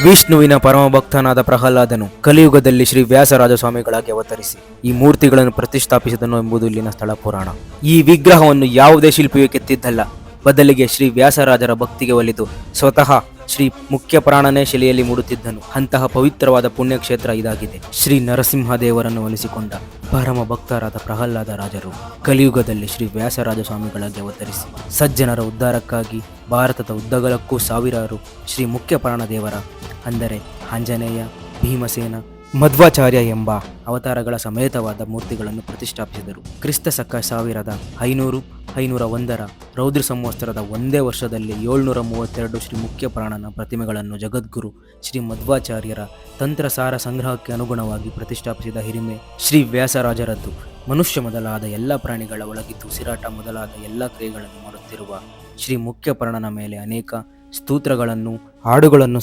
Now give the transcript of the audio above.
ವಿಷ್ಣುವಿನ ಪರಮಭಕ್ತನಾದ ಪ್ರಹ್ಲಾದನು ಕಲಿಯುಗದಲ್ಲಿ ಶ್ರೀ ವ್ಯಾಸರಾಜ ಸ್ವಾಮಿಗಳಾಗಿ ಅವತರಿಸಿ ಈ ಮೂರ್ತಿಗಳನ್ನು ಪ್ರತಿಷ್ಠಾಪಿಸಿದನು ಎಂಬುದು ಇಲ್ಲಿನ ಸ್ಥಳ ಪುರಾಣ. ಈ ವಿಗ್ರಹವನ್ನು ಯಾವುದೇ ಶಿಲ್ಪಿಯು ಕೆತ್ತಿದ್ದಲ್ಲ, ಬದಲಿಗೆ ಶ್ರೀ ವ್ಯಾಸರಾಜರ ಭಕ್ತಿಗೆ ಒಲಿದು ಸ್ವತಃ ಶ್ರೀ ಮುಖ್ಯ ಪ್ರಾಣನೇ ಶಿಲೆಯಲ್ಲಿ ಮೂಡುತ್ತಿದ್ದನು. ಅಂತಹ ಪವಿತ್ರವಾದ ಪುಣ್ಯಕ್ಷೇತ್ರ ಇದಾಗಿದೆ. ಶ್ರೀ ನರಸಿಂಹದೇವರನ್ನು ಒಲಿಸಿಕೊಂಡ ಪರಮ ಭಕ್ತರಾದ ಪ್ರಹ್ಲಾದ ರಾಜರು ಕಲಿಯುಗದಲ್ಲಿ ಶ್ರೀ ವ್ಯಾಸರಾಜ ಸ್ವಾಮಿಗಳಾಗಿ ಅವತರಿಸಿ ಸಜ್ಜನರ ಉದ್ಧಾರಕ್ಕಾಗಿ ಭಾರತದ ಉದ್ದಗಲಕ್ಕೂ ಸಾವಿರಾರು ಶ್ರೀ ಮುಖ್ಯ ಪ್ರಾಣ ದೇವರ ಅಂದರೆ ಆಂಜನೇಯ, ಭೀಮಸೇನ, ಮಧ್ವಾಚಾರ್ಯ ಎಂಬ ಅವತಾರಗಳ ಸಮೇತವಾದ ಮೂರ್ತಿಗಳನ್ನು ಪ್ರತಿಷ್ಠಾಪಿಸಿದರು. ಕ್ರಿಸ್ತ ಶಕ 1501 ರೌದ್ರ ಸಂವತ್ಸರದ ಒಂದೇ ವರ್ಷದಲ್ಲಿ 732 ಶ್ರೀ ಮುಖ್ಯ ಪ್ರಾಣನ ಪ್ರತಿಮೆಗಳನ್ನು ಜಗದ್ಗುರು ಶ್ರೀ ಮಧ್ವಾಚಾರ್ಯರ ತಂತ್ರಸಾರ ಸಂಗ್ರಹಕ್ಕೆ ಅನುಗುಣವಾಗಿ ಪ್ರತಿಷ್ಠಾಪಿಸಿದ ಹಿರಿಮೆ ಶ್ರೀ ವ್ಯಾಸರಾಜರದ್ದು. ಮನುಷ್ಯ ಮೊದಲಾದ ಎಲ್ಲ ಪ್ರಾಣಿಗಳ ಒಳಗಿದ್ದು ಉಸಿರಾಟ ಮೊದಲಾದ ಎಲ್ಲ ಕ್ರಿಯೆಗಳನ್ನು ಮಾಡುತ್ತಿರುವ ಶ್ರೀ ಮುಖ್ಯ ಪ್ರಾಣನ ಮೇಲೆ ಅನೇಕ ಸ್ತೋತ್ರಗಳನ್ನು, ಹಾಡುಗಳನ್ನು